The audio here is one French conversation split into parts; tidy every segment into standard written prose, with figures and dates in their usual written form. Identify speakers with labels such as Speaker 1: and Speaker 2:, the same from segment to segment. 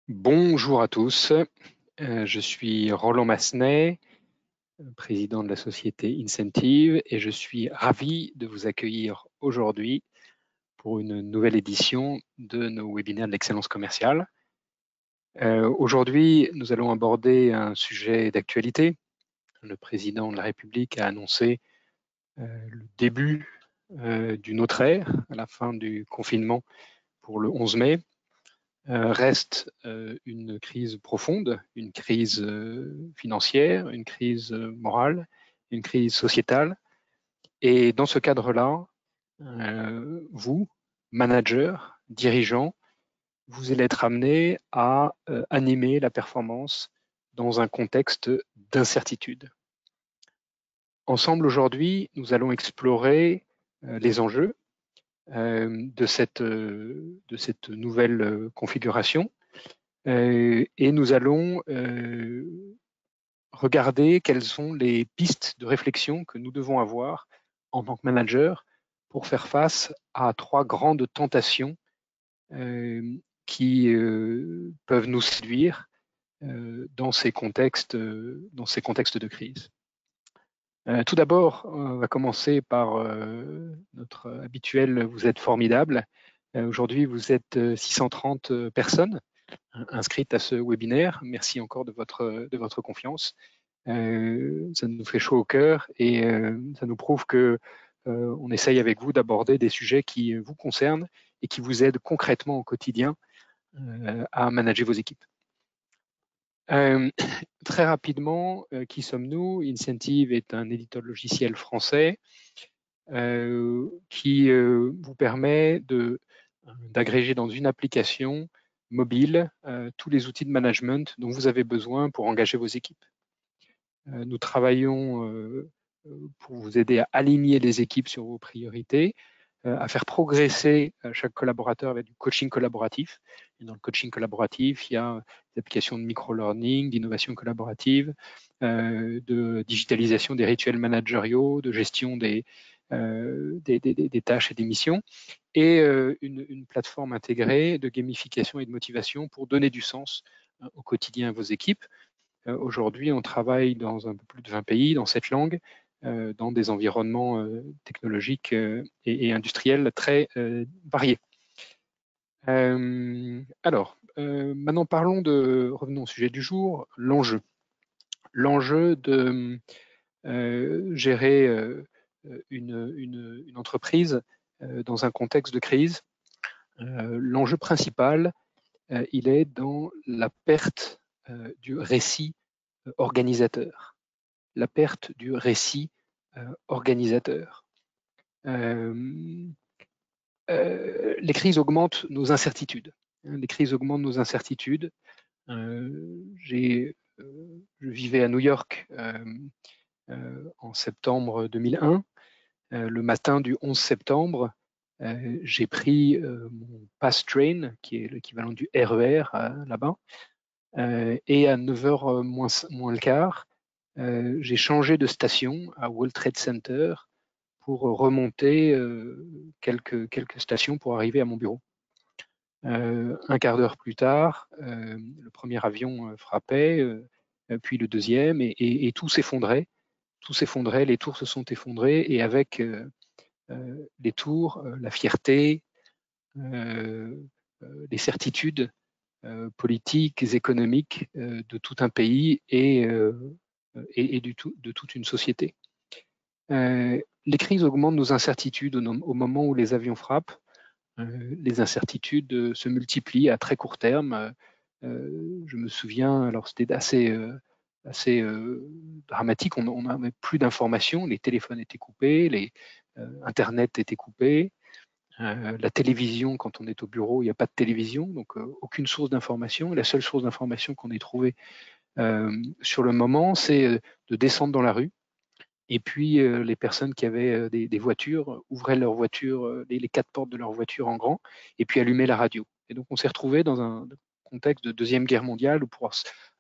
Speaker 1: Bonjour à tous, je suis Roland Massenet, président de la société Incentive, et je suis ravi de vous accueillir aujourd'hui pour une nouvelle édition de nos webinaires de l'excellence commerciale. Aujourd'hui, nous allons aborder un sujet d'actualité. Le président de la République a annoncé le début d'une autre ère à la fin du confinement pour le 11 mai. Reste une crise profonde, une crise financière, une crise morale, une crise sociétale. Et dans ce cadre-là, vous, managers, dirigeants, vous allez être amenés à animer la performance dans un contexte d'incertitude. Ensemble aujourd'hui, nous allons explorer les enjeux de cette nouvelle configuration. Et nous allons regarder quelles sont les pistes de réflexion que nous devons avoir en tant que manager pour faire face à trois grandes tentations qui peuvent nous séduire dans ces contextes de crise. Tout d'abord, on va commencer par notre habituel « Vous êtes formidable ». Aujourd'hui, vous êtes 630 personnes inscrites à ce webinaire. Merci encore de votre confiance. Ça nous fait chaud au cœur et ça nous prouve que on essaye avec vous d'aborder des sujets qui vous concernent et qui vous aident concrètement au quotidien à manager vos équipes. Très rapidement, qui sommes-nous? Incentive est un éditeur de logiciels français qui vous permet d'agréger dans une application mobile tous les outils de management dont vous avez besoin pour engager vos équipes. Nous travaillons pour vous aider à aligner les équipes sur vos priorités, à faire progresser chaque collaborateur avec du coaching collaboratif. Et dans le coaching collaboratif, il y a des applications de micro-learning, d'innovation collaborative, de digitalisation des rituels managériaux, de gestion des tâches et des missions, et une plateforme intégrée de gamification et de motivation pour donner du sens au quotidien à vos équipes. Aujourd'hui, on travaille dans un peu plus de 20 pays, dans 7 langues, dans des environnements technologiques et industriels très variés. Alors, maintenant revenons au sujet du jour, l'enjeu. L'enjeu de gérer une entreprise dans un contexte de crise. L'enjeu principal, il est dans la perte du récit organisateur. La perte du récit organisateur. Les crises augmentent nos incertitudes. Les crises augmentent nos incertitudes. Je vivais à New York en septembre 2001. Le matin du 11 septembre, j'ai pris mon pass train, qui est l'équivalent du RER là-bas, et à 9h moins le quart, j'ai changé de station à World Trade Center pour remonter quelques stations pour arriver à mon bureau. Un quart d'heure plus tard, le premier avion frappait, puis le deuxième, et tout s'effondrait. Tout s'effondrait, les tours se sont effondrés, et avec les tours, la fierté, les certitudes politiques, économiques de tout un pays et de toute une société. Les crises augmentent nos incertitudes au moment où les avions frappent. Les incertitudes se multiplient à très court terme. Je me souviens, alors c'était assez dramatique, on n'avait plus d'informations, les téléphones étaient coupés, Internet était coupé, la télévision, quand on est au bureau, il n'y a pas de télévision, donc aucune source d'information. La seule source d'information qu'on ait trouvée sur le moment, c'est de descendre dans la rue. Et puis, les personnes qui avaient des voitures ouvraient leur voiture, les 4 portes de leur voiture en grand, et puis allumaient la radio. Et donc, on s'est retrouvé dans un contexte de Deuxième Guerre mondiale où pour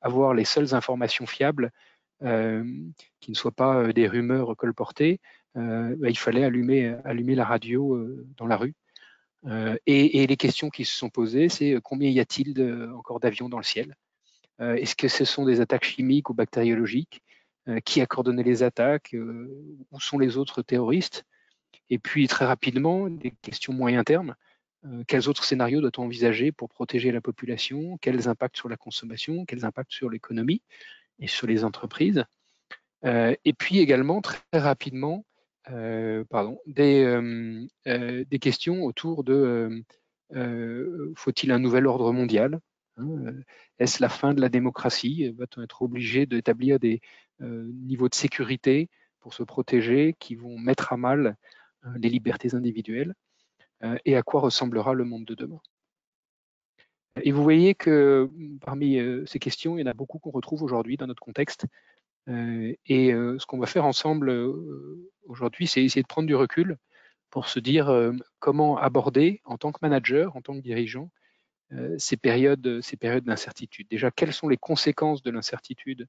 Speaker 1: avoir les seules informations fiables, qui ne soient pas des rumeurs colportées, il fallait allumer la radio dans la rue. Et les questions qui se sont posées, c'est combien y a-t-il encore d'avions dans le ciel? Est-ce que ce sont des attaques chimiques ou bactériologiques? Qui a coordonné les attaques? Où sont les autres terroristes? Et puis très rapidement, des questions moyen terme. Quels autres scénarios doit-on envisager pour protéger la population? Quels impacts sur la consommation? Quels impacts sur l'économie et sur les entreprises? Et puis également, très rapidement, des questions autour de faut-il un nouvel ordre mondial? Est-ce la fin de la démocratie? Va-t-on être obligé d'établir des niveaux de sécurité pour se protéger qui vont mettre à mal les libertés individuelles? Et à quoi ressemblera le monde de demain? Et vous voyez que parmi ces questions, il y en a beaucoup qu'on retrouve aujourd'hui dans notre contexte. Et ce qu'on va faire ensemble aujourd'hui, c'est essayer de prendre du recul pour se dire comment aborder en tant que manager, en tant que dirigeant, ces périodes d'incertitude. Déjà, quelles sont les conséquences de l'incertitude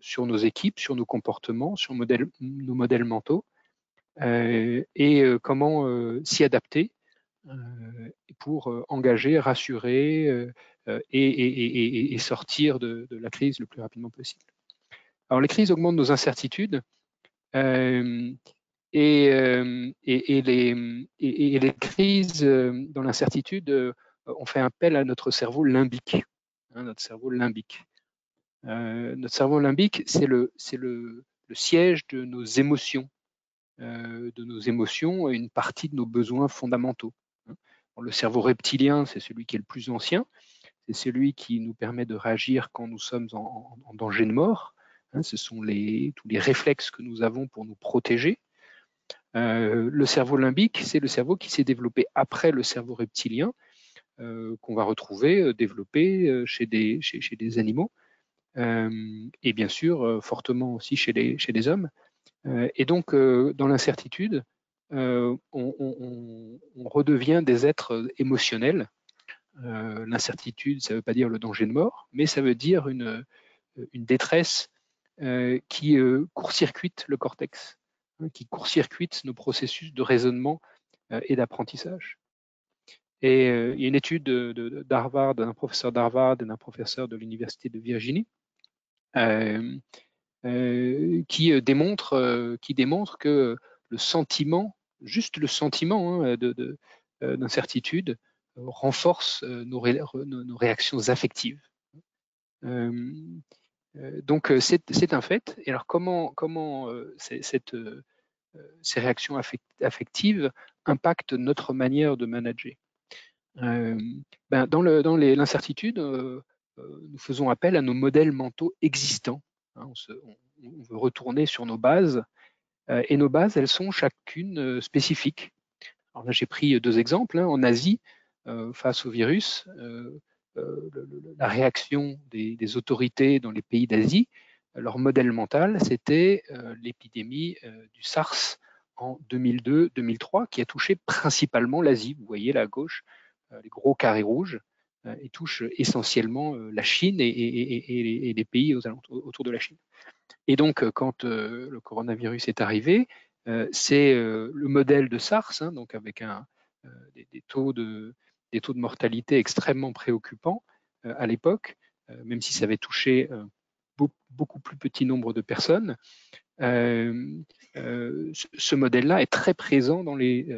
Speaker 1: sur nos équipes, sur nos comportements, sur nos modèles mentaux, et comment s'y adapter pour engager, rassurer et sortir de la crise le plus rapidement possible. Alors, les crises augmentent nos incertitudes euh, et les crises dans l'incertitude ont fait appel à notre cerveau limbique. Notre cerveau limbique. Notre cerveau limbique, c'est le siège de nos émotions, une partie de nos besoins fondamentaux. Le cerveau reptilien, c'est celui qui est le plus ancien. C'est celui qui nous permet de réagir quand nous sommes en danger de mort. Ce sont tous les réflexes que nous avons pour nous protéger. Le cerveau limbique, c'est le cerveau qui s'est développé après le cerveau reptilien, qu'on va retrouver développé chez des animaux, et bien sûr fortement aussi chez les hommes. Et donc, dans l'incertitude, on redevient des êtres émotionnels. L'incertitude, ça ne veut pas dire le danger de mort, mais ça veut dire une détresse qui court-circuite le cortex, qui court-circuite nos processus de raisonnement et d'apprentissage. Et il y a une étude d'Harvard, d'un professeur d'Harvard et d'un professeur de l'Université de Virginie, qui démontre que le sentiment, juste le sentiment d'incertitude, renforce nos réactions affectives. Donc c'est un fait. Et alors comment ces réactions affectives impactent notre manière de manager? Dans l'incertitude, nous faisons appel à nos modèles mentaux existants. On veut retourner sur nos bases, et nos bases, elles sont chacune spécifiques. Alors là, j'ai pris deux exemples. En Asie, face au virus, la réaction des autorités dans les pays d'Asie, leur modèle mental, c'était l'épidémie du SARS en 2002-2003, qui a touché principalement l'Asie. Vous voyez là à gauche, les gros carrés rouges, et touche essentiellement la Chine et les pays autour de la Chine. Et donc, quand le coronavirus est arrivé, c'est le modèle de SARS, donc avec des taux de mortalité extrêmement préoccupants à l'époque, même si ça avait touché beaucoup plus petit nombre de personnes. Ce modèle-là est très présent dans les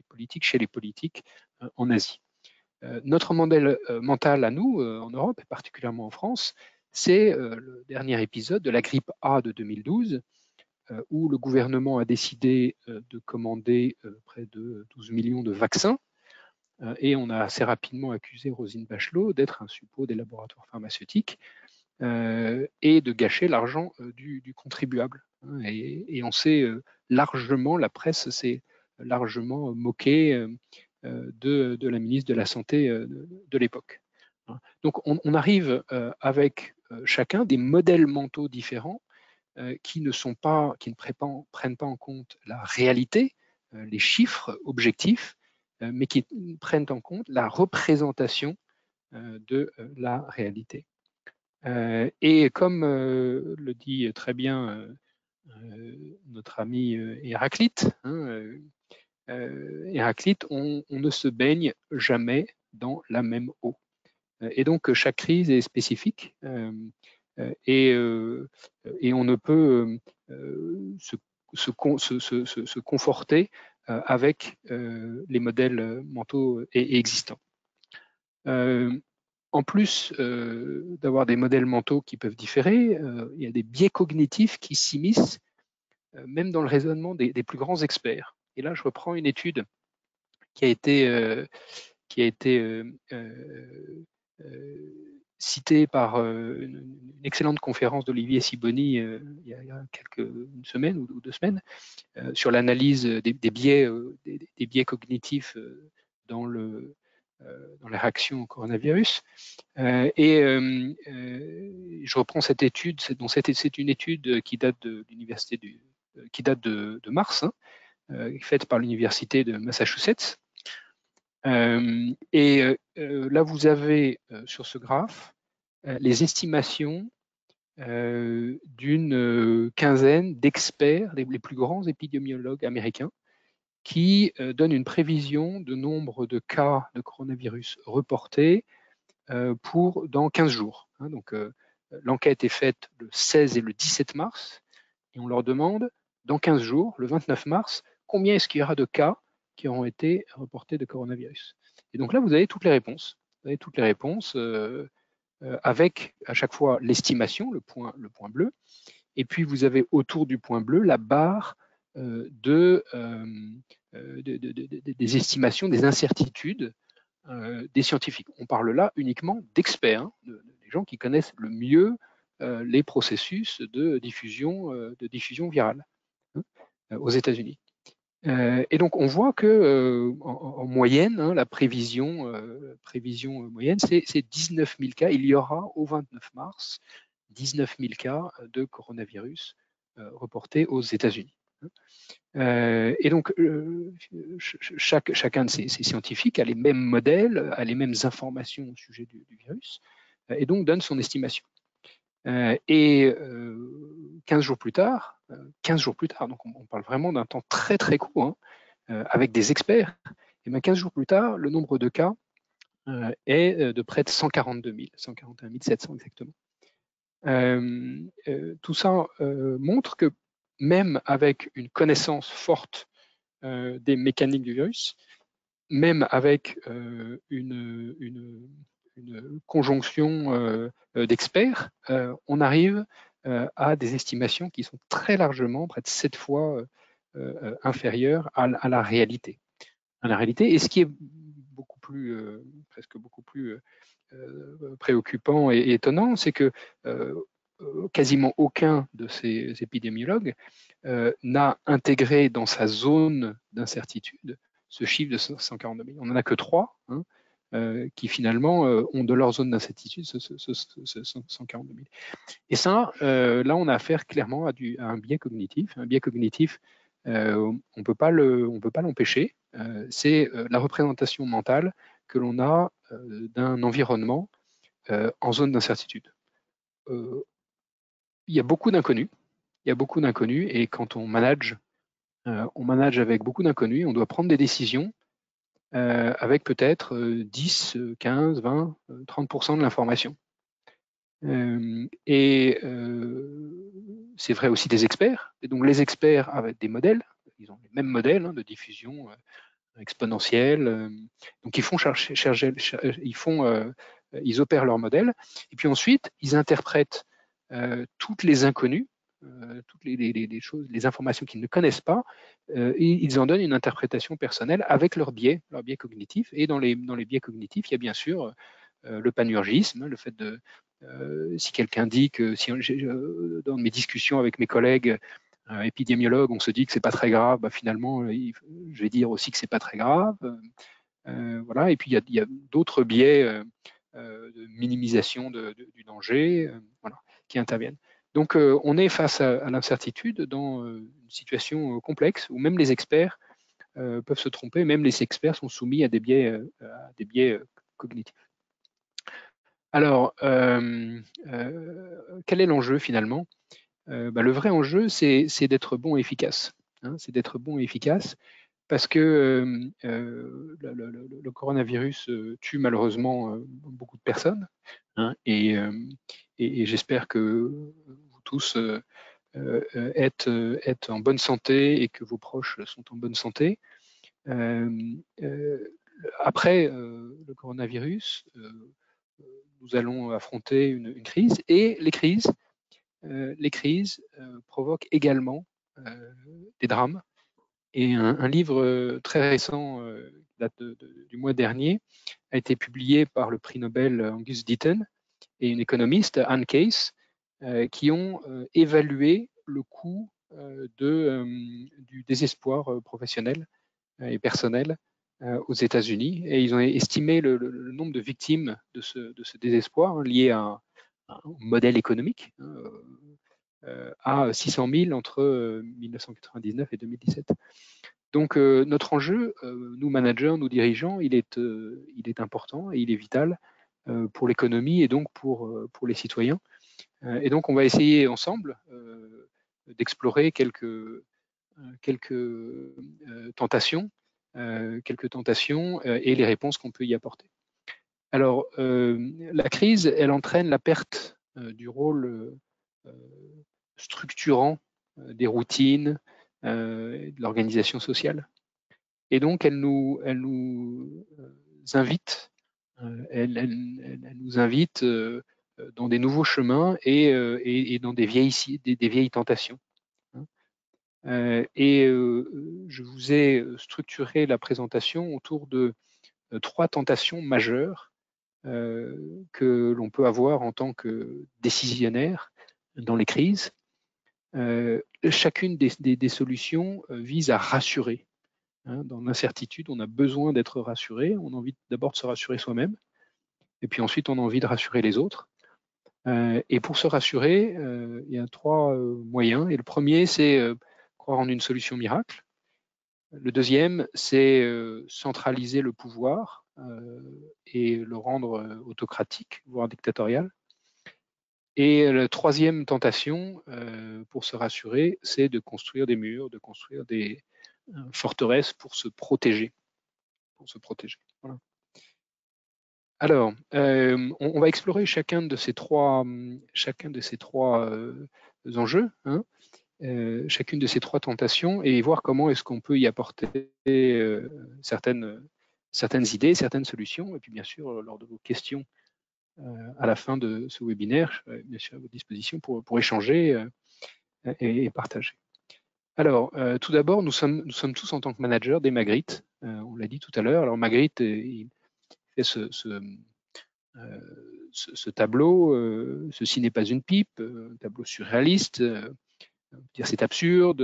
Speaker 1: politiques, chez les politiques en Asie. Notre modèle mental à nous, en Europe, et particulièrement en France, c'est le dernier épisode de la grippe A de 2012, où le gouvernement a décidé de commander près de 12 millions de vaccins, et on a assez rapidement accusé Roselyne Bachelot d'être un suppôt des laboratoires pharmaceutiques et de gâcher l'argent du contribuable. Et on s'est largement, la presse s'est largement moquée de la ministre de la Santé de l'époque. Donc on arrive avec chacun des modèles mentaux différents qui ne prennent pas en compte la réalité, les chiffres objectifs, mais qui prennent en compte la représentation de la réalité. Et comme le dit très bien notre ami Héraclite, Héraclite, on ne se baigne jamais dans la même eau. Et donc, chaque crise est spécifique et on ne peut se conforter avec les modèles mentaux existants. En plus d'avoir des modèles mentaux qui peuvent différer, il y a des biais cognitifs qui s'immiscent même dans le raisonnement des plus grands experts. Et là, je reprends une étude qui a été citée par une excellente conférence d'Olivier Sibony il y a une semaine ou 2 semaines sur l'analyse des biais cognitifs dans les réactions au coronavirus. Je reprends cette étude. C'est une étude qui date de l'université qui date de mars, faite par l'université de Massachusetts. Là, vous avez sur ce graphe les estimations d'une quinzaine d'experts, les plus grands épidémiologues américains, qui donnent une prévision de nombre de cas de coronavirus reportés pour dans 15 jours. Donc, l'enquête est faite le 16 et le 17 mars, et on leur demande, dans 15 jours, le 29 mars, combien est-ce qu'il y aura de cas qui auront été reportés de coronavirus. Et donc là, vous avez toutes les réponses. Vous avez toutes les réponses avec à chaque fois l'estimation, le point bleu, et puis vous avez autour du point bleu la barre des estimations, des incertitudes des scientifiques. On parle là uniquement d'experts, des gens qui connaissent le mieux les processus de diffusion virale aux États-Unis. Et donc on voit que en moyenne, la prévision moyenne, c'est 19 000 cas. Il y aura au 29 mars 19 000 cas de coronavirus reportés aux États-Unis. Et donc, chacun de ces scientifiques a les mêmes modèles, a les mêmes informations au sujet du virus, et donc donne son estimation. 15 jours plus tard, donc on parle vraiment d'un temps très très court, avec des experts, et bien 15 jours plus tard, le nombre de cas est de près de 142 000, 141 700 exactement. Tout ça montre que même avec une connaissance forte des mécaniques du virus, même avec une conjonction d'experts, on arrive à des estimations qui sont très largement, près de 7 fois inférieures à la réalité. Et ce qui est presque beaucoup plus préoccupant et étonnant, c'est que quasiment aucun de ces épidémiologues n'a intégré dans sa zone d'incertitude ce chiffre de 142 000. On n'en a que 3 qui finalement ont de leur zone d'incertitude ce 142 000. Et ça, là, on a affaire clairement à un biais cognitif. Un biais cognitif, on ne peut pas l'empêcher. C'est la représentation mentale que l'on a d'un environnement en zone d'incertitude. Il y a beaucoup d'inconnus. Et quand on manage avec beaucoup d'inconnus. On doit prendre des décisions avec peut-être 10, 15, 20, 30% de l'information. C'est vrai aussi des experts. Et donc les experts avec des modèles, ils ont les mêmes modèles de diffusion exponentielle. Donc ils opèrent leur modèle. Et puis ensuite, ils interprètent toutes les inconnues, toutes les choses, les informations qu'ils ne connaissent pas, et ils en donnent une interprétation personnelle avec leur biais cognitif. Et dans les biais cognitifs, il y a bien sûr le panurgisme, le fait de si quelqu'un dit que dans mes discussions avec mes collègues épidémiologues, on se dit que c'est pas très grave, finalement, je vais dire aussi que c'est pas très grave. Voilà. Et puis il y a d'autres biais de minimisation du danger, voilà, qui interviennent. Donc on est face à l'incertitude dans une situation complexe où même les experts peuvent se tromper, même les experts sont soumis à des biais cognitifs. Alors, quel est l'enjeu finalement? Le vrai enjeu, c'est d'être bon et efficace. C'est d'être bon et efficace. parce que le coronavirus tue malheureusement beaucoup de personnes, hein, et j'espère que vous tous êtes en bonne santé et que vos proches sont en bonne santé. Après le coronavirus, nous allons affronter une crise, et les crises provoquent également des drames. Et un livre très récent, date du mois dernier, a été publié par le prix Nobel Angus Deaton et une économiste, Anne Case, qui ont évalué le coût du désespoir professionnel et personnel aux États-Unis. Et ils ont estimé le nombre de victimes de ce désespoir, hein, lié à un modèle économique, à 600 000 entre 1999 et 2017. Donc notre enjeu, nous managers, nous dirigeants, il est important et il est vital pour l'économie et donc pour les citoyens. Et donc on va essayer ensemble d'explorer quelques tentations, et les réponses qu'on peut y apporter. Alors la crise, elle entraîne la perte du rôle structurant des routines, de l'organisation sociale. Et donc, elle nous invite, elle nous invite dans des nouveaux chemins et dans des vieilles tentations. Je vous ai structuré la présentation autour de 3 tentations majeures que l'on peut avoir en tant que décisionnaire dans les crises. Chacune des solutions vise à rassurer. Dans l'incertitude, on a besoin d'être rassuré. On a envie d'abord de se rassurer soi-même, et puis ensuite on a envie de rassurer les autres. Et pour se rassurer, il y a 3 moyens. Et le premier, c'est croire en une solution miracle. Le deuxième, c'est centraliser le pouvoir et le rendre autocratique, voire dictatorial. Et la troisième tentation, pour se rassurer, c'est de construire des murs, de construire des forteresses pour se protéger. Voilà. Alors, on va explorer chacun de ces trois enjeux, hein, chacune de ces 3 tentations, et voir comment est-ce qu'on peut y apporter certaines idées, certaines solutions. Et puis bien sûr, lors de vos questions à la fin de ce webinaire, je suis bien sûr à votre disposition pour échanger et partager. Alors, tout d'abord, nous sommes tous en tant que managers des Magritte. On l'a dit tout à l'heure. Alors Magritte, il fait ce tableau, ceci n'est pas une pipe, un tableau surréaliste. Dire c'est absurde.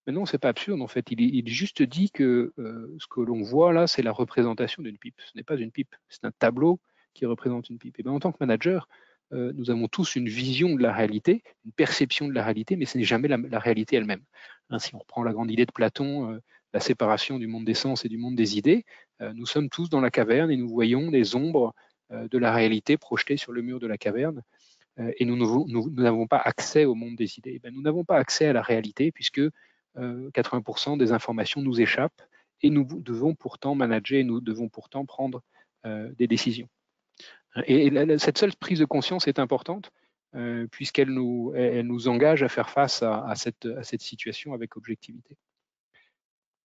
Speaker 1: Mais non, c'est pas absurde en fait. Il juste dit que ce que l'on voit là, c'est la représentation d'une pipe. Ce n'est pas une pipe, c'est un tableau qui représente une pipe. Et bien, en tant que manager, nous avons tous une vision de la réalité, une perception de la réalité, mais ce n'est jamais la réalité elle-même. Hein, si on reprend la grande idée de Platon, la séparation du monde des sens et du monde des idées, nous sommes tous dans la caverne et nous voyons des ombres de la réalité projetées sur le mur de la caverne. Et nous n'avons pas accès au monde des idées. Ben, nous n'avons pas accès à la réalité puisque 80% des informations nous échappent et nous devons pourtant manager, nous devons pourtant prendre des décisions. Et cette seule prise de conscience est importante puisqu'elle nous engage à faire face à cette situation avec objectivité.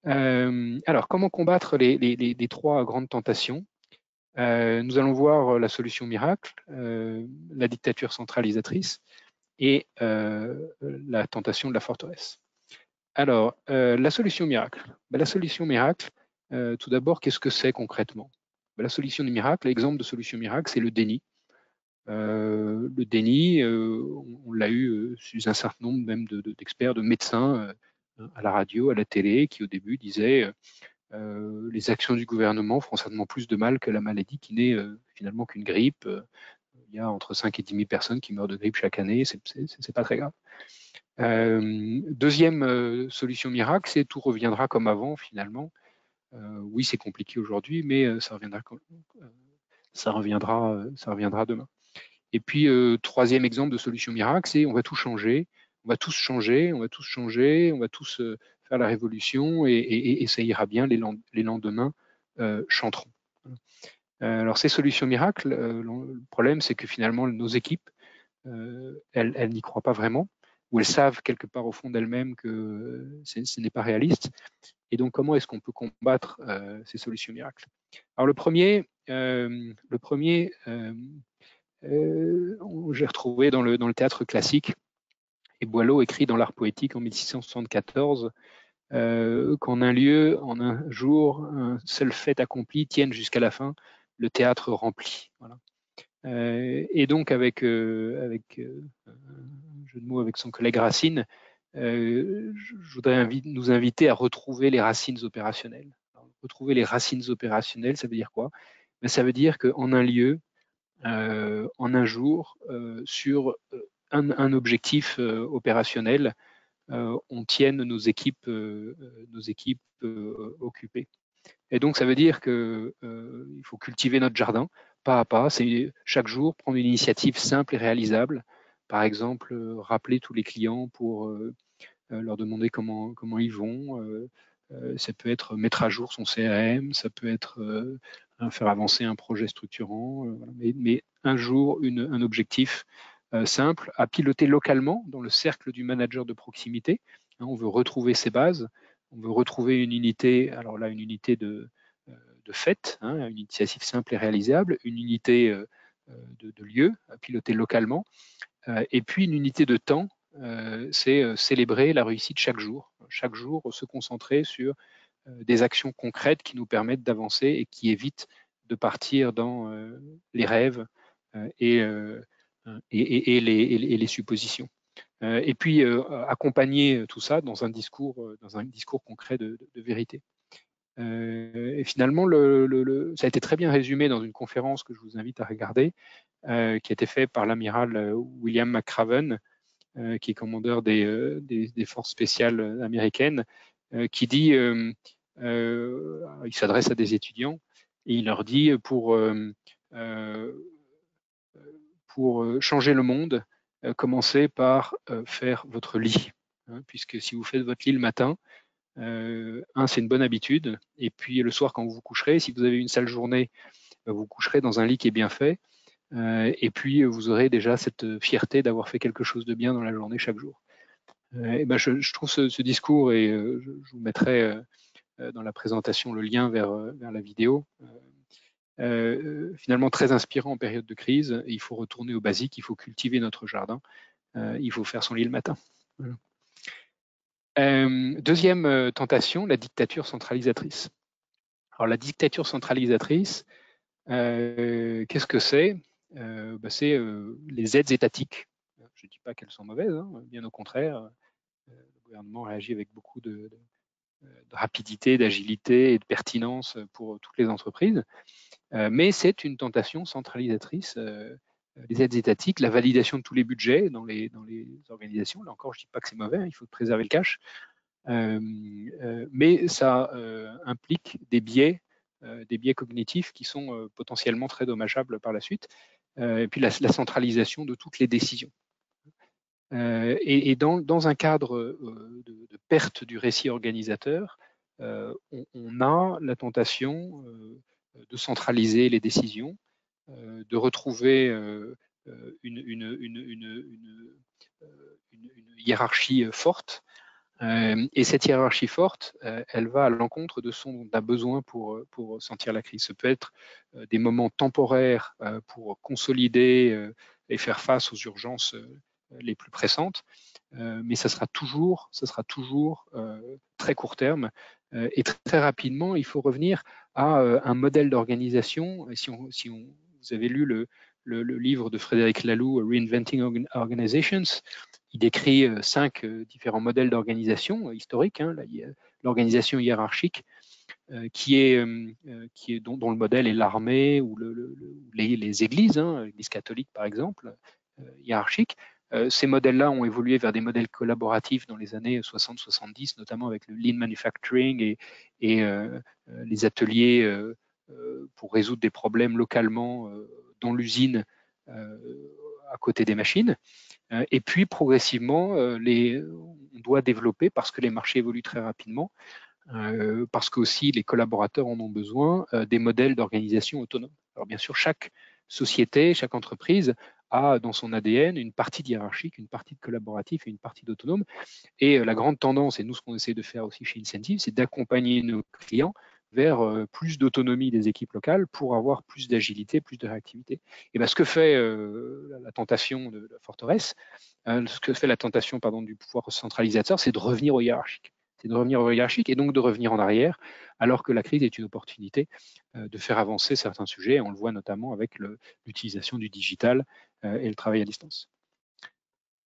Speaker 1: Alors, comment combattre les 3 grandes tentations? Nous allons voir la solution miracle, la dictature centralisatrice et la tentation de la forteresse. Alors, la solution miracle. La solution miracle, tout d'abord, qu'est-ce que c'est concrètement? La solution miracle, l'exemple de solution miracle, c'est le déni. Le déni, on l'a eu sur un certain nombre même d'experts, de médecins à la radio, à la télé, qui au début disaient les actions du gouvernement font certainement plus de mal que la maladie qui n'est finalement qu'une grippe. Il y a entre 5 et 10 000 personnes qui meurent de grippe chaque année, c'est pas très grave. Deuxième solution miracle, c'est tout reviendra comme avant finalement. Oui, c'est compliqué aujourd'hui, mais ça reviendra demain. Et puis, troisième exemple de solution miracle, c'est on va tout changer, on va tous changer, on va tous faire faire la révolution et ça ira bien, les lendemains chanteront. Alors ces solutions miracles, le problème c'est que finalement nos équipes, elles n'y croient pas vraiment, ou elles savent quelque part au fond d'elles-mêmes que ce n'est pas réaliste. Et donc comment est-ce qu'on peut combattre ces solutions miracles? Alors le premier j'ai retrouvé dans le théâtre classique, et Boileau écrit dans l'Art poétique en 1674 qu'en un lieu, en un jour, un seul fait accompli tienne jusqu'à la fin, le théâtre rempli. Voilà. Et donc avec un jeu de mots avec son collègue Racine, je voudrais nous inviter à retrouver les racines opérationnelles. Alors, retrouver les racines opérationnelles, ça veut dire quoi? Ben, ça veut dire qu'en un lieu, en un jour, sur un objectif opérationnel, on tienne nos équipes occupées. Et donc, ça veut dire qu'il faut cultiver notre jardin pas à pas. C'est chaque jour prendre une initiative simple et réalisable. Par exemple, rappeler tous les clients pour leur demander comment ils vont. Ça peut être mettre à jour son CRM, ça peut être faire avancer un projet structurant, mais un jour, un objectif simple à piloter localement dans le cercle du manager de proximité. On veut retrouver ses bases, on veut retrouver une unité, alors là, une unité de fait, une initiative simple et réalisable, une unité de lieu à piloter localement, et puis une unité de temps, c'est célébrer la réussite chaque jour se concentrer sur des actions concrètes qui nous permettent d'avancer et qui évitent de partir dans les rêves et les suppositions. Et puis accompagner tout ça dans un discours concret de vérité. Et finalement, ça a été très bien résumé dans une conférence que je vous invite à regarder, qui a été faite par l'amiral William McRaven, qui est commandeur des forces spéciales américaines, qui dit, il s'adresse à des étudiants et il leur dit pour changer le monde, commencez par faire votre lit, puisque si vous faites votre lit le matin, c'est une bonne habitude, et puis le soir quand vous vous coucherez, si vous avez une sale journée, vous vous coucherez dans un lit qui est bien fait, et puis vous aurez déjà cette fierté d'avoir fait quelque chose de bien dans la journée chaque jour. Et ben je trouve ce discours, et je vous mettrai dans la présentation le lien vers la vidéo, finalement très inspirant en période de crise. Il faut retourner aux basiques, il faut cultiver notre jardin, il faut faire son lit le matin. Voilà. Deuxième tentation, la dictature centralisatrice. Alors la dictature centralisatrice, qu'est-ce que c'est? C'est les aides étatiques. Je ne dis pas qu'elles sont mauvaises, bien au contraire. Le gouvernement réagit avec beaucoup de rapidité, d'agilité et de pertinence pour toutes les entreprises. Mais c'est une tentation centralisatrice. Les aides étatiques, la validation de tous les budgets dans les organisations. Là encore, je ne dis pas que c'est mauvais, il faut préserver le cash. Mais ça implique des biais cognitifs qui sont potentiellement très dommageables par la suite. Et puis la centralisation de toutes les décisions. Et dans un cadre de perte du récit organisateur, on a la tentation de centraliser les décisions, de retrouver une hiérarchie forte. Et cette hiérarchie forte, elle va à l'encontre de ce dont on a besoin pour sentir la crise. Ce peut être des moments temporaires pour consolider et faire face aux urgences les plus pressantes, mais ça sera toujours très court terme. Et très rapidement, il faut revenir à un modèle d'organisation. Vous avez lu le livre de Frédéric Laloux, Reinventing Organizations, il décrit 5 différents modèles d'organisation historiques. L'organisation hiérarchique, dont le modèle est l'armée ou les églises, l'Église catholique par exemple, hiérarchique. Ces modèles-là ont évolué vers des modèles collaboratifs dans les années 60-70, notamment avec le lean manufacturing et les ateliers pour résoudre des problèmes localement dans l'usine à côté des machines. Et puis progressivement, on doit développer, parce que les marchés évoluent très rapidement, parce qu'aussi les collaborateurs en ont besoin, des modèles d'organisation autonomes. Alors bien sûr, chaque société, chaque entreprise a dans son ADN une partie hiérarchique, une partie de collaboratif et une partie d'autonome. Et la grande tendance, et nous ce qu'on essaie de faire aussi chez Incentive, c'est d'accompagner nos clients vers plus d'autonomie des équipes locales pour avoir plus d'agilité, plus de réactivité. Et bien, ce que fait la tentation de la forteresse, ce que fait la tentation du pouvoir centralisateur, c'est de revenir au hiérarchique. C'est de revenir au hiérarchique et donc de revenir en arrière, alors que la crise est une opportunité de faire avancer certains sujets. On le voit notamment avec l'utilisation du digital et le travail à distance.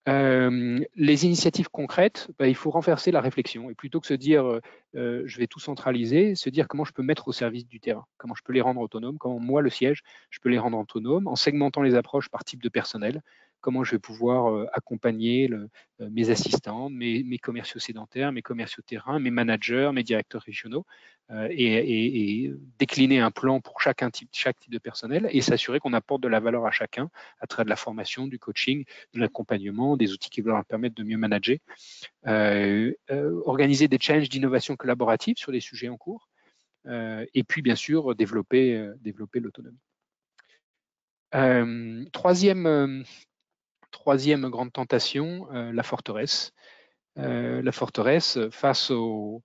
Speaker 1: Les initiatives concrètes, il faut renverser la réflexion et plutôt que se dire je vais tout centraliser, se dire comment je peux mettre au service du terrain, comment je peux les rendre autonomes, comment moi le siège, je peux les rendre autonomes en segmentant les approches par type de personnel, comment je vais pouvoir accompagner mes assistants, mes commerciaux sédentaires, mes commerciaux terrain, mes managers, mes directeurs régionaux et décliner un plan pour chaque type de personnel et s'assurer qu'on apporte de la valeur à chacun à travers de la formation, du coaching, de l'accompagnement, des outils qui vont leur permettre de mieux manager, organiser des challenges d'innovation collaborative sur les sujets en cours, et puis bien sûr développer l'autonomie. Troisième grande tentation, la forteresse. La forteresse face aux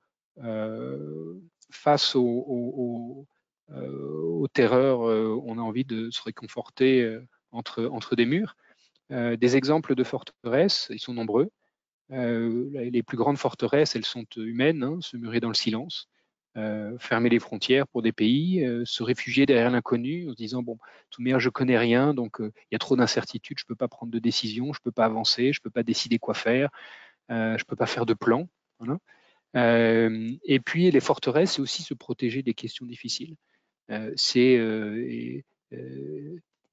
Speaker 1: terreurs, on a envie de se réconforter entre des murs. Des exemples de forteresses, ils sont nombreux. Les plus grandes forteresses, elles sont humaines, hein, se murer dans le silence, fermer les frontières pour des pays, se réfugier derrière l'inconnu en se disant bon, tout meilleur, je connais rien, donc il y a trop d'incertitudes, je peux pas prendre de décision, je peux pas avancer, je peux pas décider quoi faire, je peux pas faire de plan. Voilà. Et puis les forteresses, c'est aussi se protéger des questions difficiles. C'est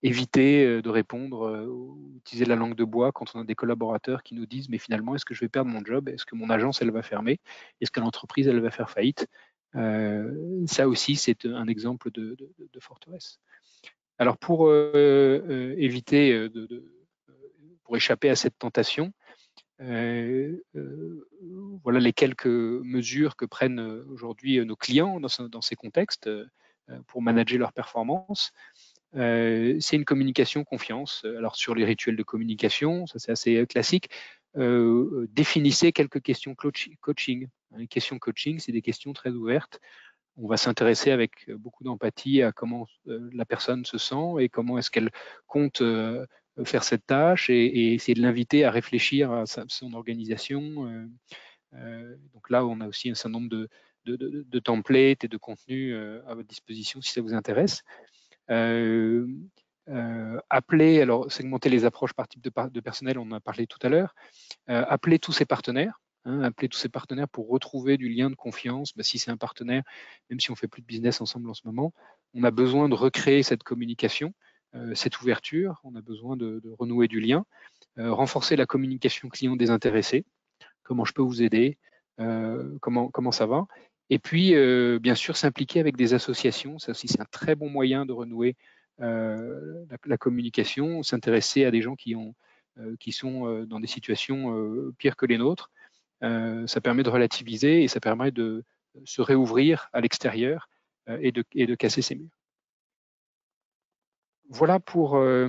Speaker 1: éviter de répondre ou utiliser la langue de bois quand on a des collaborateurs qui nous disent mais finalement est-ce que je vais perdre mon job, est-ce que mon agence elle va fermer, est-ce que l'entreprise elle va faire faillite. Ça aussi c'est un exemple de forteresse. Alors pour éviter pour échapper à cette tentation, voilà les quelques mesures que prennent aujourd'hui nos clients dans ces contextes pour manager leur performance. C'est une communication confiance. Alors sur les rituels de communication, ça c'est assez classique. Définissez quelques questions coaching. Les questions coaching, c'est des questions très ouvertes. On va s'intéresser avec beaucoup d'empathie à comment la personne se sent et comment est-ce qu'elle compte faire cette tâche et essayer de l'inviter à réfléchir à son organisation. Donc là, on a aussi un certain nombre de templates et de contenus à votre disposition si ça vous intéresse. Appeler, alors segmenter les approches par type de personnel, on en a parlé tout à l'heure. Appeler tous ses partenaires. Appeler tous ses partenaires pour retrouver du lien de confiance. Si c'est un partenaire, même si on fait plus de business ensemble en ce moment, on a besoin de recréer cette communication, cette ouverture. On a besoin de renouer du lien, renforcer la communication client désintéressée. Comment je peux vous aider, comment ça va. Et puis, bien sûr, s'impliquer avec des associations. Ça aussi, c'est un très bon moyen de renouer la communication, s'intéresser à des gens qui sont dans des situations pires que les nôtres. Ça permet de relativiser et ça permet de se réouvrir à l'extérieur et de casser ces murs. Voilà pour la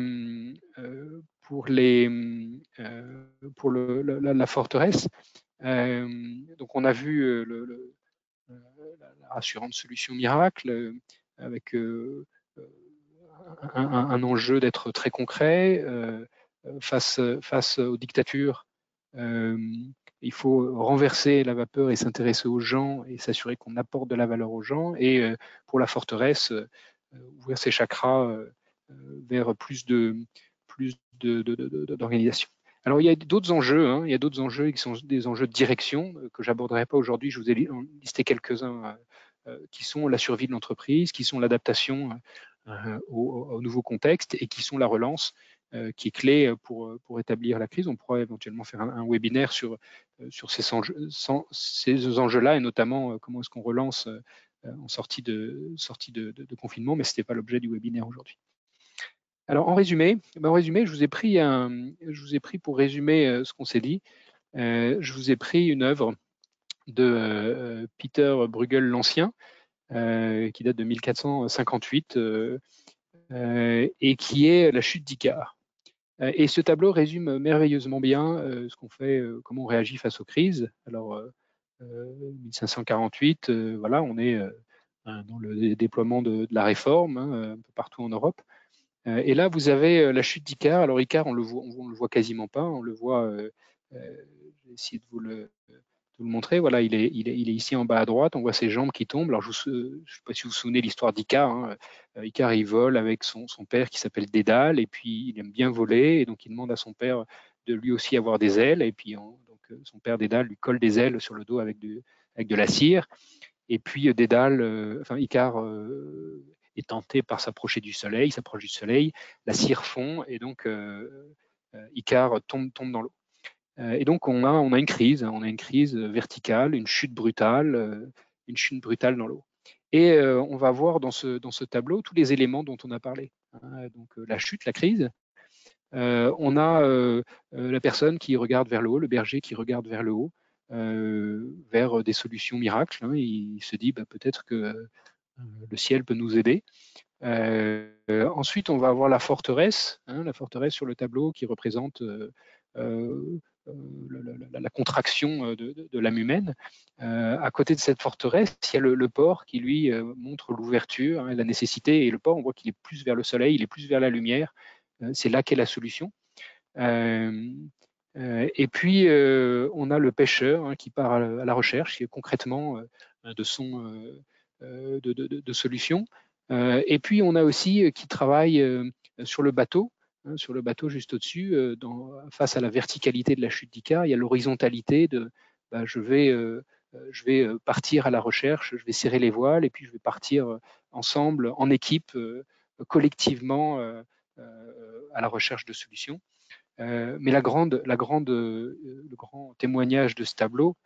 Speaker 1: forteresse. Donc on a vu la rassurante solution miracle avec un enjeu d'être très concret face aux dictatures. Il faut renverser la vapeur et s'intéresser aux gens et s'assurer qu'on apporte de la valeur aux gens. Et pour la forteresse, ouvrir ses chakras vers plus d'organisation. Alors il y a d'autres enjeux, hein, il y a d'autres enjeux qui sont des enjeux de direction que j'aborderai pas aujourd'hui. Je vous ai listé quelques-uns qui sont la survie de l'entreprise, qui sont l'adaptation au nouveau contexte et qui sont la relance qui est clé pour établir la crise. On pourra éventuellement faire un webinaire sur ces enjeux-là et notamment comment est-ce qu'on relance en sortie de confinement, mais ce n'était pas l'objet du webinaire aujourd'hui. Alors en résumé, je vous ai pris pour résumer ce qu'on s'est dit. Je vous ai pris une œuvre de Peter Bruegel l'Ancien, qui date de 1458 et qui est La chute d'Icare. Et ce tableau résume merveilleusement bien ce qu'on fait, comment on réagit face aux crises. Alors, 1548, voilà, on est dans le déploiement de la réforme un peu partout en Europe. Et là, vous avez la chute d'Icare. Alors, Icare, on le voit quasiment pas. On le voit, je vais essayer de vous le montrer. Voilà, il est ici en bas à droite. On voit ses jambes qui tombent. Alors, je ne sais pas si vous vous souvenez de l'histoire d'Icare. Hein. Icare, il vole avec son père qui s'appelle Dédale, et puis il aime bien voler, et donc il demande à son père de lui aussi avoir des ailes. Et puis, son père Dédale lui colle des ailes sur le dos avec de la cire. Et puis Dédale, Icare est tenté par s'approcher du soleil, il s'approche du soleil, la cire fond, et donc Icare tombe dans l'eau. Et donc on a une crise verticale, une chute brutale dans l'eau. Et on va voir dans ce tableau tous les éléments dont on a parlé. Hein. Donc la chute, la crise. On a la personne qui regarde vers le haut, le berger qui regarde vers le haut, vers des solutions miracles. Hein. Il se dit peut-être que le ciel peut nous aider. Ensuite, on va avoir la forteresse sur le tableau qui représente la contraction de l'âme humaine. À côté de cette forteresse, il y a le port qui, lui, montre l'ouverture, la nécessité. Et le port, on voit qu'il est plus vers le soleil, il est plus vers la lumière. C'est là qu'est la solution. Et puis, on a le pêcheur qui part à la recherche, concrètement, de solutions. Et puis, on a aussi qui travaille sur le bateau, juste au-dessus, face à la verticalité de la chute d'Icare. Il y a l'horizontalité de je vais partir à la recherche, je vais serrer les voiles, et puis je vais partir ensemble, en équipe, collectivement, à la recherche de solutions. Mais le grand témoignage de ce tableau,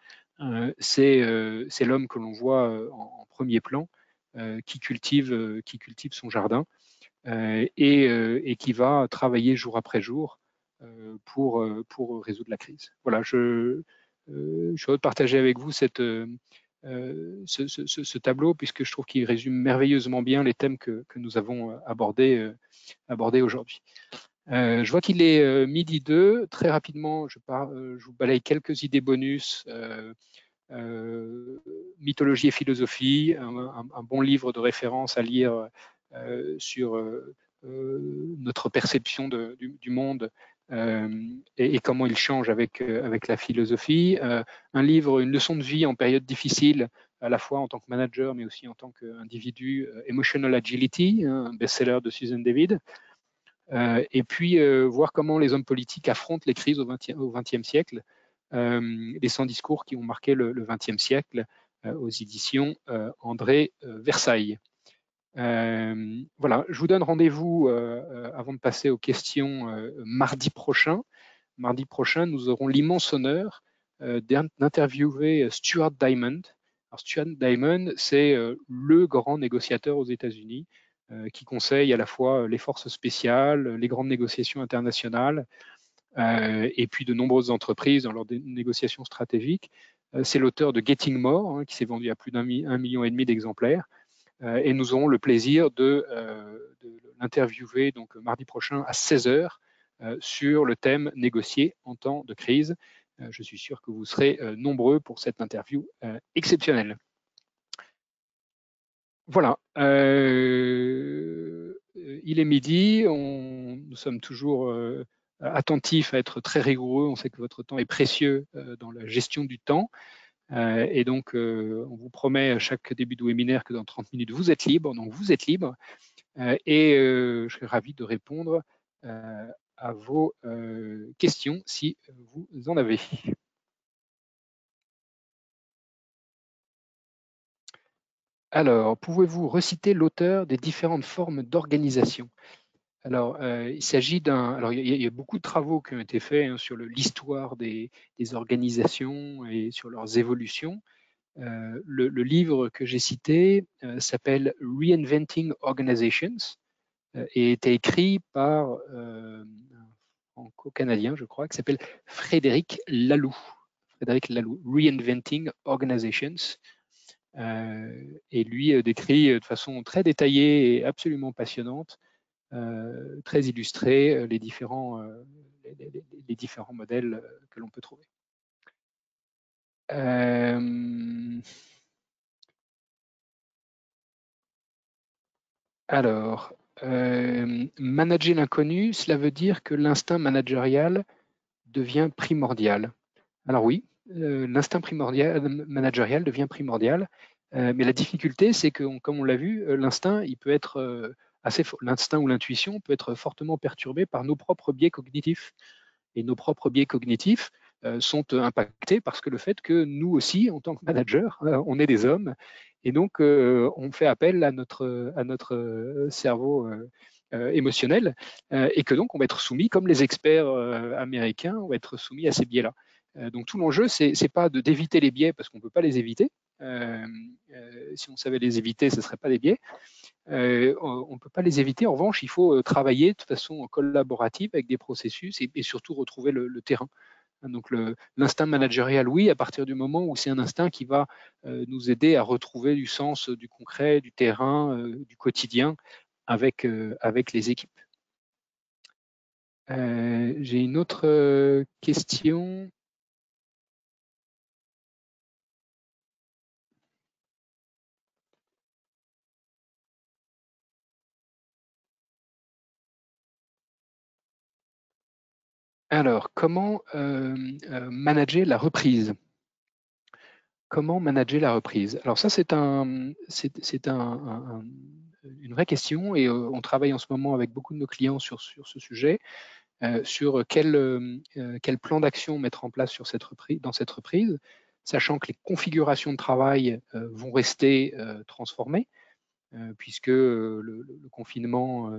Speaker 1: c'est l'homme que l'on voit en premier plan, qui cultive son jardin et qui va travailler jour après jour pour résoudre la crise. Voilà, je suis heureux de partager avec vous ce tableau, puisque je trouve qu'il résume merveilleusement bien les thèmes que nous avons abordés aujourd'hui. Je vois qu'il est midi 2. Très rapidement, je vous balaye quelques idées bonus. Mythologie et philosophie, un bon livre de référence à lire sur notre perception du monde et comment il change avec la philosophie. Un livre, une leçon de vie en période difficile, à la fois en tant que manager, mais aussi en tant qu'individu, Emotional Agility, un best-seller de Susan David. Et puis voir comment les hommes politiques affrontent les crises au XXe siècle, les 100 discours qui ont marqué le XXe siècle, aux éditions André Versailles. Voilà, je vous donne rendez-vous avant de passer aux questions mardi prochain. Mardi prochain, nous aurons l'immense honneur d'interviewer Stuart Diamond. Alors, Stuart Diamond, c'est le grand négociateur aux États-Unis qui conseille à la fois les forces spéciales, les grandes négociations internationales et puis de nombreuses entreprises dans leurs négociations stratégiques. C'est l'auteur de Getting More, qui s'est vendu à plus d'1,5 million d'exemplaires. Et nous aurons le plaisir de l'interviewer donc mardi prochain à 16h sur le thème négocier en temps de crise. Je suis sûr que vous serez nombreux pour cette interview exceptionnelle. Voilà, il est midi, nous sommes toujours attentifs à être très rigoureux. On sait que votre temps est précieux dans la gestion du temps. Et donc, on vous promet à chaque début de webinaire que dans 30 minutes, vous êtes libre. Donc, vous êtes libre. Et je serai ravi de répondre à vos questions si vous en avez. Alors, pouvez-vous reciter l'auteur des différentes formes d'organisation? Alors, il s'agit d'un. Alors, il y a beaucoup de travaux qui ont été faits sur l'histoire des organisations et sur leurs évolutions. Le livre que j'ai cité s'appelle Reinventing Organizations, et était écrit par un franco-canadien, je crois, qui s'appelle Frédéric Laloux. Frédéric Laloux, Reinventing Organizations. Et lui décrit de façon très détaillée et absolument passionnante, très illustrée, les différents modèles que l'on peut trouver. Alors, manager l'inconnu, cela veut dire que l'instinct managérial devient primordial. Alors oui, l'instinct managérial devient primordial, mais la difficulté, c'est que, comme on l'a vu, l'instinct, il peut être l'instinct ou l'intuition peut être fortement perturbé par nos propres biais cognitifs. Et nos propres biais cognitifs sont impactés parce que le fait que nous aussi, en tant que manager, on est des hommes, et donc on fait appel à notre cerveau émotionnel, et que donc on va être soumis, comme les experts américains, on va être soumis à ces biais-là. Donc tout l'enjeu, c'est pas d'éviter les biais parce qu'on ne peut pas les éviter. Si on savait les éviter, ce ne seraient pas des biais. On ne peut pas les éviter. En revanche, il faut travailler de façon collaborative avec des processus et surtout retrouver le terrain. Donc l'instinct managérial, oui, à partir du moment où c'est un instinct qui va nous aider à retrouver du sens, du concret, du terrain, du quotidien avec les équipes. J'ai une autre question. Alors, comment manager la reprise? Comment manager la reprise? Alors ça, c'est une vraie question, et on travaille en ce moment avec beaucoup de nos clients sur ce sujet, sur quel plan d'action mettre en place dans cette reprise, sachant que les configurations de travail vont rester transformées, puisque le confinement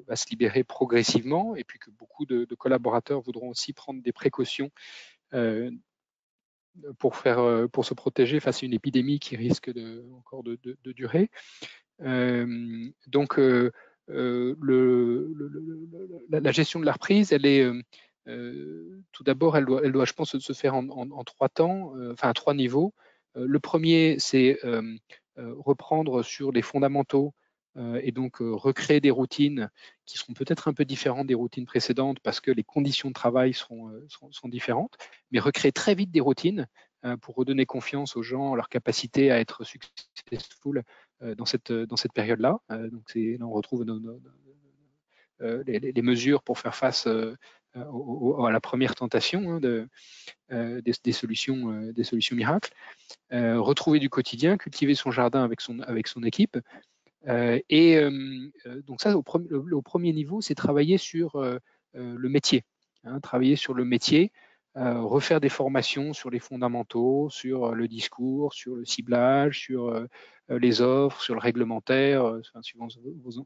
Speaker 1: va se libérer progressivement, et puis que beaucoup de collaborateurs voudront aussi prendre des précautions pour se protéger face à une épidémie qui risque encore de durer. Donc, la gestion de la reprise, elle est tout d'abord, elle doit, je pense, se faire en 3 temps, enfin à 3 niveaux. Le premier, c'est reprendre sur les fondamentaux, et donc recréer des routines qui seront peut-être un peu différentes des routines précédentes parce que les conditions de travail sont différentes, mais recréer très vite des routines pour redonner confiance aux gens, leur capacité à être successful dans cette période-là. Donc là, on retrouve les mesures pour faire face à la première tentation, hein, des solutions miracles. Retrouver du quotidien, cultiver son jardin avec son équipe. Donc ça, au premier niveau, c'est travailler sur le métier. Hein, travailler sur le métier, refaire des formations sur les fondamentaux, sur le discours, sur le ciblage, sur les offres, sur le réglementaire, suivant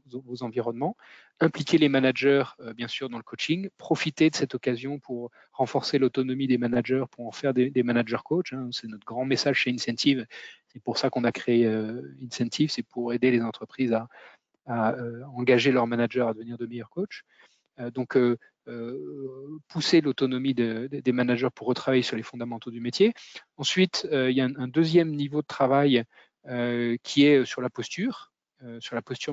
Speaker 1: vos environnements. Impliquer les managers, bien sûr, dans le coaching. Profiter de cette occasion pour renforcer l'autonomie des managers, pour en faire des managers coach. Hein. C'est notre grand message chez Incentive. C'est pour ça qu'on a créé Incentive, c'est pour aider les entreprises à engager leurs managers à devenir de meilleurs coachs. Donc, pousser l'autonomie des managers pour retravailler sur les fondamentaux du métier. Ensuite, il y a un deuxième niveau de travail qui est sur la posture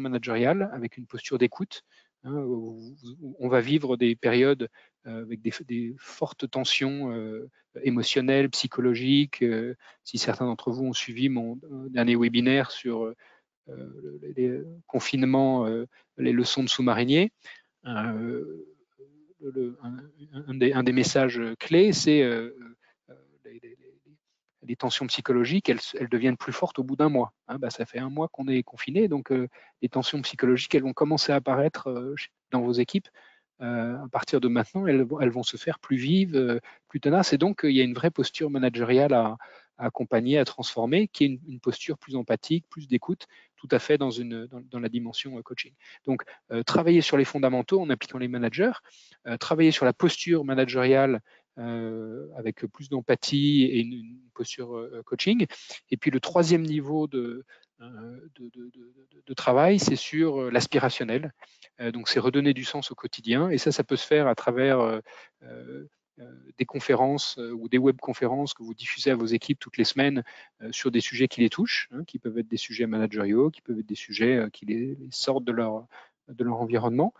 Speaker 1: managériale, avec une posture d'écoute. Hein, on va vivre des périodes avec des fortes tensions émotionnelles, psychologiques. Si certains d'entre vous ont suivi mon dernier webinaire sur les confinements, les leçons de sous-mariniers, un des messages clés, c'est les tensions psychologiques, elles deviennent plus fortes au bout d'un mois. Hein, ça fait un mois qu'on est confiné, donc les tensions psychologiques, elles vont commencer à apparaître dans vos équipes. À partir de maintenant, elles vont se faire plus vives, plus tenaces, et donc il y a une vraie posture managériale à accompagner, à transformer, qui est une posture plus empathique, plus d'écoute, tout à fait dans la dimension coaching. Donc, travailler sur les fondamentaux en impliquant les managers, travailler sur la posture managériale avec plus d'empathie et une posture coaching. Et puis le troisième niveau de travail, c'est sur l'aspirationnel. Donc c'est redonner du sens au quotidien, et ça peut se faire à travers des conférences ou des webconférences que vous diffusez à vos équipes toutes les semaines sur des sujets qui les touchent, qui peuvent être des sujets managériaux, qui peuvent être des sujets qui les sortent de leur environnement.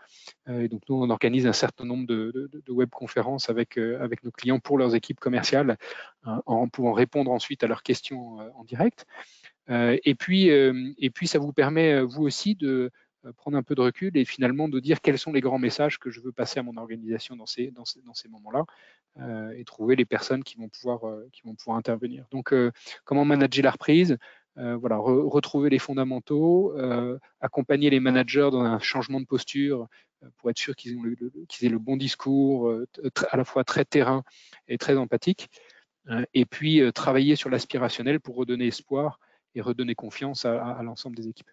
Speaker 1: Et donc nous, on organise un certain nombre de webconférences avec nos clients pour leurs équipes commerciales, en pouvant répondre ensuite à leurs questions en direct. Et puis, ça vous permet, vous aussi, de prendre un peu de recul et finalement de dire quels sont les grands messages que je veux passer à mon organisation dans ces moments-là, et trouver les personnes qui vont pouvoir intervenir. Donc, comment manager la reprise? Voilà, retrouver les fondamentaux, accompagner les managers dans un changement de posture pour être sûr qu'ils aient le bon discours, à la fois très terrain et très empathique. Et puis, travailler sur l'aspirationnel pour redonner espoir et redonner confiance à l'ensemble des équipes.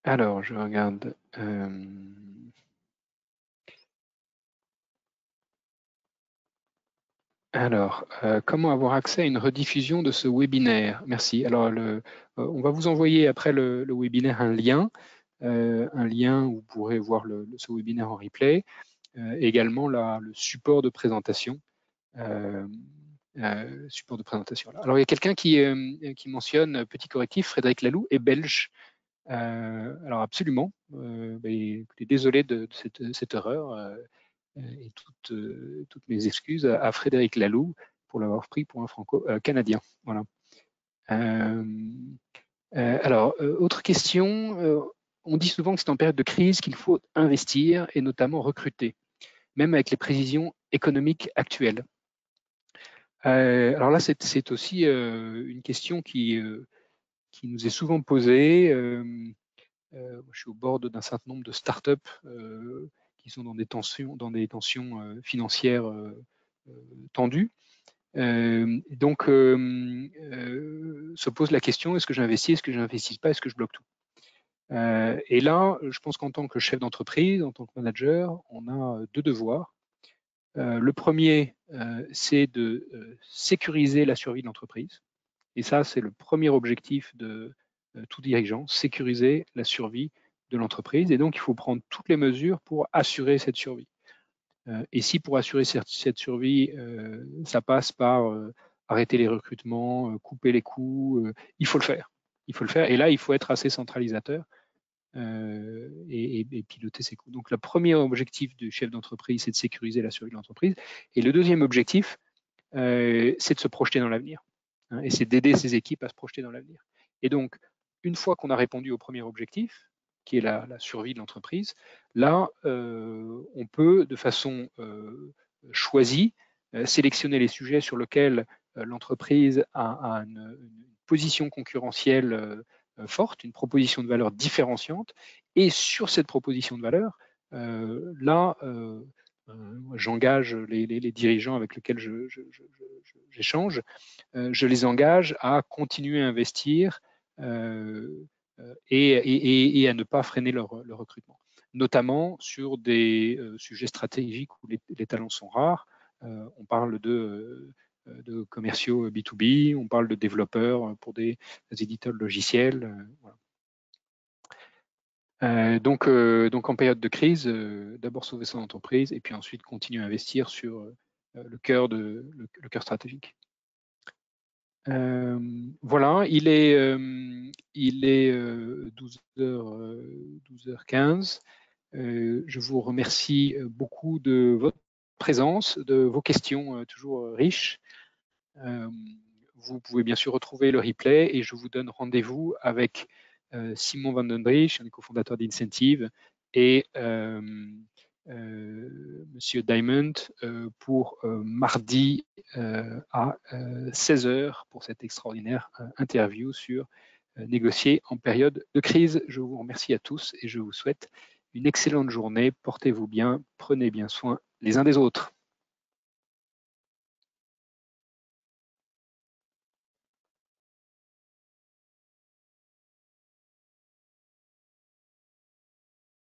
Speaker 1: Alors, je regarde. Alors, comment avoir accès à une rediffusion de ce webinaire? Merci. Alors, on va vous envoyer après le webinaire un lien où vous pourrez voir ce webinaire en replay. Également le support de présentation. Support de présentation. Alors, il y a quelqu'un qui mentionne, petit correctif, Frédéric Laloux est belge. Alors absolument, désolé de cette erreur, et toutes mes excuses à Frédéric Laloux pour l'avoir pris pour un franco-canadien. Voilà. Alors, autre question, on dit souvent que c'est en période de crise qu'il faut investir et notamment recruter, même avec les prévisions économiques actuelles. Alors là, c'est aussi une question qui nous est souvent posée. Je suis au bord d'un certain nombre de startups qui sont dans des tensions financières tendues. Donc, se pose la question, est-ce que j'investis, est-ce que je n'investis pas, est-ce que je bloque tout? Et là, je pense qu'en tant que chef d'entreprise, en tant que manager, on a deux devoirs. Le premier, c'est de sécuriser la survie de l'entreprise. Et ça, c'est le premier objectif de tout dirigeant, sécuriser la survie de l'entreprise. Et donc, il faut prendre toutes les mesures pour assurer cette survie. Et si pour assurer cette survie, ça passe par arrêter les recrutements, couper les coûts, il faut le faire. Il faut le faire. Et là, il faut être assez centralisateur et piloter ses coûts. Donc, le premier objectif du chef d'entreprise, c'est de sécuriser la survie de l'entreprise. Et le deuxième objectif, c'est de se projeter dans l'avenir. Et c'est d'aider ses équipes à se projeter dans l'avenir. Et donc, une fois qu'on a répondu au premier objectif, qui est la survie de l'entreprise, là, on peut, de façon choisie, sélectionner les sujets sur lesquels l'entreprise a une position concurrentielle forte, une proposition de valeur différenciante. Et sur cette proposition de valeur, là, j'engage les dirigeants avec lesquels j'échange, je les engage à continuer à investir et à ne pas freiner leur recrutement, notamment sur des sujets stratégiques où les talents sont rares. On parle de commerciaux B2B, on parle de développeurs pour des éditeurs de logiciels. Voilà. Donc en période de crise, d'abord sauver son entreprise et puis ensuite continuer à investir sur le cœur stratégique. Voilà, il est 12h15. Je vous remercie beaucoup de votre présence, de vos questions toujours riches. Vous pouvez bien sûr retrouver le replay et je vous donne rendez-vous avec Simon Van den Driesch, un cofondateur d'Incentive, et Monsieur Diamond pour mardi à 16h pour cette extraordinaire interview sur négocier en période de crise. Je vous remercie à tous et je vous souhaite une excellente journée. Portez-vous bien, prenez bien soin les uns des autres.